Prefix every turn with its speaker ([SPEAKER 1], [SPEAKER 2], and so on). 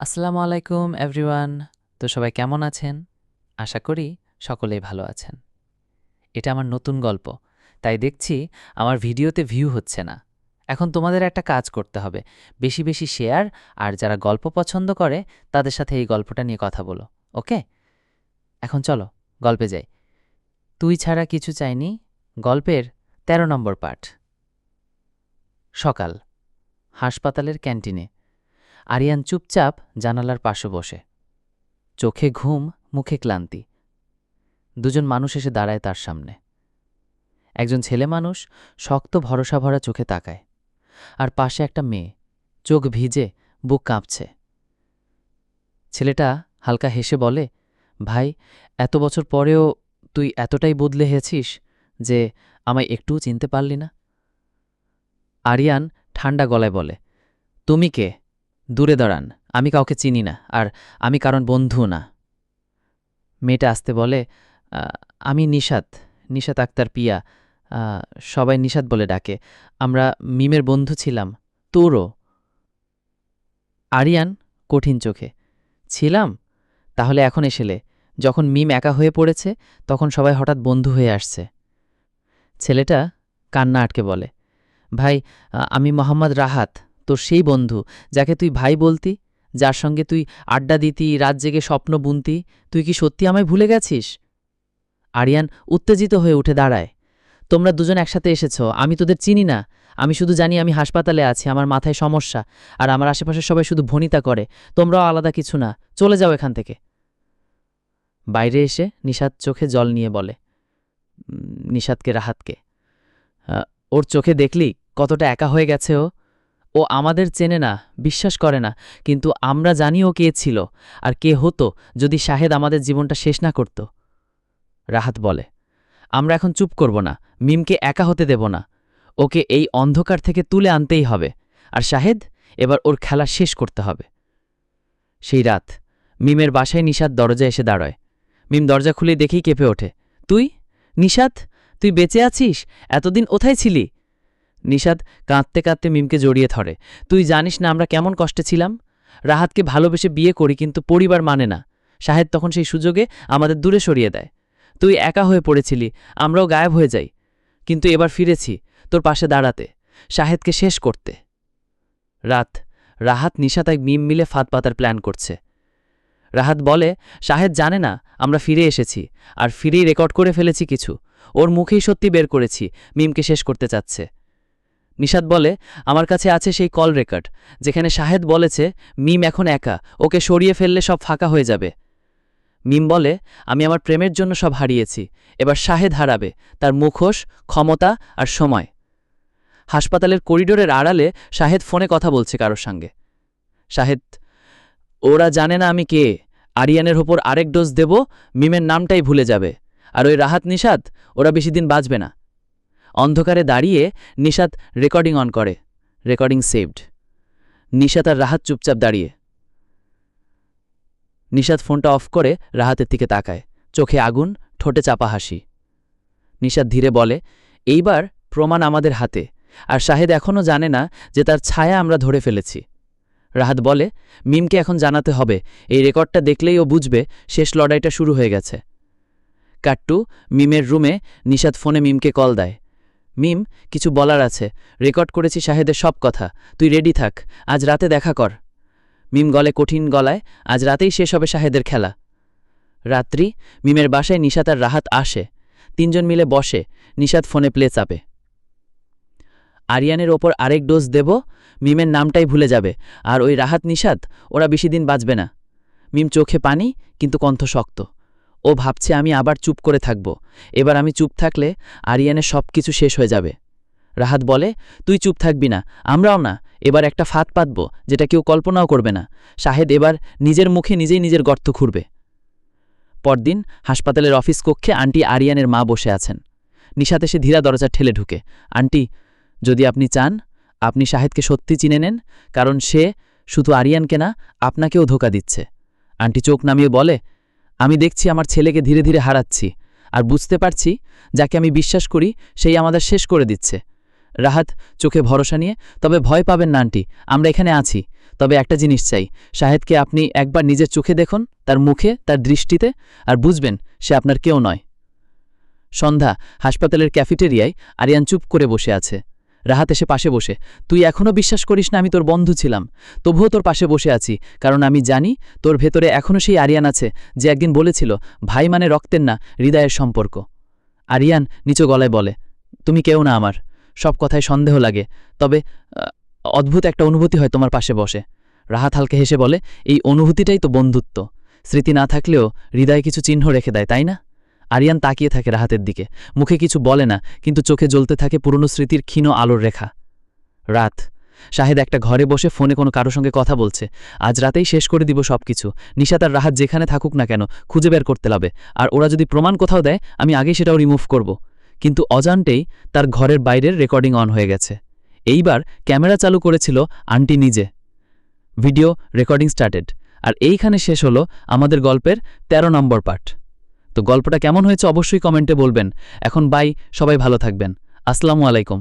[SPEAKER 1] আসসালামু আলাইকুম এভরিওয়ান। তো সবাই কেমন আছেন? আশা করি সকলেই ভালো আছেন। এটা আমার নতুন গল্প, তাই দেখছি আমার ভিডিওতে ভিউ হচ্ছে না। এখন তোমাদের একটা কাজ করতে হবে, বেশি বেশি শেয়ার, আর যারা গল্প পছন্দ করে তাদের সাথে এই গল্পটা নিয়ে কথা বলো। ওকে, এখন চলো গল্পে যাই। তুই ছাড়া কিছু চাইনি গল্পের ১৩ নম্বর পাঠ। সকাল, হাসপাতালের ক্যান্টিনে। আরিয়ান চুপচাপ জানালার পাশে বসে, চোখে ঘুম, মুখে ক্লান্তি। দুজন মানুষ এসে দাঁড়ায় তার সামনে। একজন ছেলে মানুষ শক্ত ভরসা ভরা চোখে তাকায়, আর পাশে একটা মেয়ে, চোখ ভিজে, বুক কাঁপছে। ছেলেটা হালকা হেসে বলে, ভাই, এত বছর পরেও তুই এতটাই বদলে হয়েছিস যে আমায় একটুও চিনতে পারলি না। আরিয়ান ঠান্ডা গলায় বলে, তুমি কে? দূরে দাঁড়ান, আমি কাউকে চিনি না, আর আমি কারণ বন্ধু না। মেয়েটা আসতে বলে, "আ, আমি নিশাত, নিশাত আক্তার পিয়া। আ, সবাই নিশাত বলে ডাকে। আমরা মিমের বন্ধু ছিলাম। তোরও?" আরিয়ান কঠিন চোখে, ছিলাম? তাহলে এখন এসেলে, যখন মিম একা হয়ে পড়েছে, তখন সবাই হঠাৎ বন্ধু হয়ে আসছে। ছেলেটা কান্না আটকে বলে, ভাই, আমি মোহাম্মদ রাহাত, তোর সেই বন্ধু যাকে তুই ভাই বলতি, যার সঙ্গে তুই আড্ডা দিতি, রাত জেগে স্বপ্ন বুনতি। তুই কি সত্যি আমায় ভুলে গেছিস? আরিয়ান উত্তেজিত হয়ে উঠে দাঁড়ায়। তোমরা দুজন একসাথে এসেছ, আমি তোদের চিনি না। আমি শুধু জানি আমি হাসপাতালে আছি, আমার মাথায় সমস্যা, আর আমার আশেপাশে সবাই শুধু ভনিতা করে। তোমরাও আলাদা কিছু না, চলে যাও এখান থেকে। বাইরে এসে নিশাত চোখে জল নিয়ে বলে, নিশাতকে, রাহাতকে, ওর চোখে দেখলি কতটা একা হয়ে গেছে ও। ও আমাদের চেনে না, বিশ্বাস করে না, কিন্তু আমরা জানি ও কে ছিল, আর কে হতো যদি শাহেদ আমাদের জীবনটা শেষ না করত। রাহাত বলে, আমরা এখন চুপ করব না, মিমকে একা হতে দেব না। ওকে এই অন্ধকার থেকে তুলে আনতেই হবে, আর শাহেদ, এবার ওর খেলা শেষ করতে হবে। সেই রাত মিমের বাসায় নিশাত দরজা এসে দাঁড়ায়। মিম দরজা খুলে দেখেই কেঁপে ওঠে, তুই? নিশাত, তুই বেঁচে আছিস? এতদিন কোথায় ছিলি? নিশাত কাঁদতে কাঁদতে মিমকে জড়িয়ে ধরে, তুই জানিস না আমরা কেমন কষ্টে ছিলাম। রাহাতকে ভালোবেসে বিয়ে করি, কিন্তু পরিবার মানে না। শাহেদ তখন সেই সুযোগে আমাদের দূরে সরিয়ে দেয়। তুই একা হয়ে পড়েছিলি, আমরাও গায়েব হয়ে যাই, কিন্তু এবার ফিরেছি তোর পাশে দাঁড়াতে, শাহেদকে শেষ করতে। রাত, রাহাত, নিশাত এক মিম মিলে ফাঁদ পাতার প্ল্যান করছে। রাহাত বলে, শাহেদ জানে না আমরা ফিরে এসেছি, আর ফিরেই রেকর্ড করে ফেলেছি কিছু। ওর মুখেই সত্যি বের করেছি, মিমকে শেষ করতে চাচ্ছে। নিশাত বলে, আমার কাছে আছে সেই কল রেকর্ড, যেখানে শাহেদ বলেছে মিম এখন একা, ওকে সরিয়ে ফেললে সব ফাঁকা হয়ে যাবে। মিম বলে, আমি আমার প্রেমের জন্য সব হারিয়েছি, এবার শাহেদ হারাবে তার মুখোশ, ক্ষমতা আর সময়। হাসপাতালের করিডোরের আড়ালে শাহেদ ফোনে কথা বলছে কারোর সঙ্গে। শাহেদ, ওরা জানে না আমি কে। আরিয়ানের ওপর আরেক ডোজ দেব, মিমের নামটাই ভুলে যাবে, আর ওই রাহাত, নিশাত, ওরা বেশি দিন বাঁচবে না। অন্ধকারে দাঁড়িয়ে নিশাত রেকর্ডিং অন করে। Recording saved. নিশাত আর রাহাত চুপচাপ দাঁড়িয়ে। নিশাত ফোনটা অফ করে রাহাতের দিকে তাকায়, চোখে আগুন, ঠোঁটে চাপা হাসি। নিশাত ধীরে বলে, এইবার প্রমাণ আমাদের হাতে, আর শাহেদ এখনও জানে না যে তার ছায়া আমরা ধরে ফেলেছি। রাহাত বলে, মিমকে এখন জানাতে হবে, এই রেকর্ডটা দেখলেই ও বুঝবে শেষ লড়াইটা শুরু হয়ে গেছে। কাট্টু, মিমের রুমে। নিশাত ফোনে মিমকে কল দেয়। মিম, কিছু বলার আছে, রেকর্ড করেছি শাহেদের সব কথা, তুই রেডি থাক, আজ রাতে দেখা কর। মিম গলে কঠিন গলায়, আজ রাতেই শেষ হবে শাহেদের খেলা। রাত্রি, মিমের বাসায় নিশাত আর রাহাত আসে। তিনজন মিলে বসে, নিশাত ফোনে প্লে চাপে। আরিয়ানের ওপর আরেক ডোজ দেব, মিমের নামটাই ভুলে যাবে, আর ওই রাহাত, নিশাত, ওরা বেশি দিন বাঁচবে না। মিম চোখে পানি, কিন্তু কণ্ঠ শক্ত। ও ভাবছে আমি আবার চুপ করে থাকব, এবার আমি চুপ থাকলে আরিয়ানের সব কিছু শেষ হয়ে যাবে। রাহাত বলে, তুই চুপ থাকবি না, আমরাও না। এবার একটা ফাঁদ পাতব, যেটা কেউ কল্পনাও করবে না। শাহেদ এবার নিজের মুখে নিজেই নিজের গর্ত খুঁড়বে। পরদিন হাসপাতালের অফিস কক্ষে আন্টি আরিয়ানের মা বসে আছেন। নিশাত এসে ধীরা দরজা ঠেলে ঢুকে, আন্টি, যদি আপনি চান, আপনি শাহেদকে সত্যি চিনে নেন, কারণ সে শুধু আরিয়ানকে না, আপনাকেও ধোঁকা দিচ্ছে। আন্টি চোখ নামিয়ে বলে, আমি দেখছি আমার ছেলেকে ধীরে ধীরে হারাচ্ছি, আর বুঝতে পারছি যাকে আমি বিশ্বাস করি সেই আমাদের শেষ করে দিচ্ছে। রাহাত চোখে ভরসা নিয়ে, তবে ভয় পাবেন না আন্টি, আমরা এখানে আছি, তবে একটা জিনিস চাই, শাহেদকে আপনি একবার নিজের চোখে দেখুন, তার মুখে, তার দৃষ্টিতে, আর বুঝবেন সে আপনার কেউ নয়। সন্ধ্যা, হাসপাতালের ক্যাফেটেরিয়ায় আরিয়ান চুপ করে বসে আছে। রাহাত এসে পাশে বসে, তুই এখনও বিশ্বাস করিস না আমি তোর বন্ধু ছিলাম? তবুও তোর পাশে বসে আছি, কারণ আমি জানি তোর ভেতরে এখনও সেই আরিয়ান আছে যে একদিন বলেছিল ভাই মানে রক্তের না, হৃদয়ের সম্পর্ক। আরিয়ান নিচু গলায় বলে, তুমি কেউ না আমার। সব কথায় সন্দেহ লাগে, তবে অদ্ভুত একটা অনুভূতি হয় তোমার পাশে বসে। রাহাত হালকা হেসে বলে, এই অনুভূতিটাই তো বন্ধুত্ব। স্মৃতি না থাকলেও হৃদয়ে কিছু চিহ্ন রেখে দেয়, তাই না? আরিয়ান তাকিয়ে থাকে রাহাতের দিকে, মুখে কিছু বলে না, কিন্তু চোখে জ্বলতে থাকে পুরনো স্মৃতির ক্ষীণ আলোর রেখা। রাত, শাহেদ একটা ঘরে বসে ফোনে কোনো কারো সঙ্গে কথা বলছে। আজ রাতেই শেষ করে দিব সবকিছু। নিশাত আর রাহাত যেখানে থাকুক না কেন খুঁজে বের করতে হবে, আর ওরা যদি প্রমাণ কোথাও দেয় আমি আগেই সেটাও রিমুভ করব। কিন্তু অজান্তেই তার ঘরের বাইরের রেকর্ডিং অন হয়ে গেছে। এইবার ক্যামেরা চালু করেছিল আন্টি নিজে। Video recording started. আর এইখানে শেষ হলো আমাদের গল্পের ১৩ নম্বর পার্ট। তো গল্পটা কেমন হয়েছে অবশ্যই কমেন্টে বলবেন। এখন বাই, সবাই ভালো থাকবেন। আসসালামু আলাইকুম।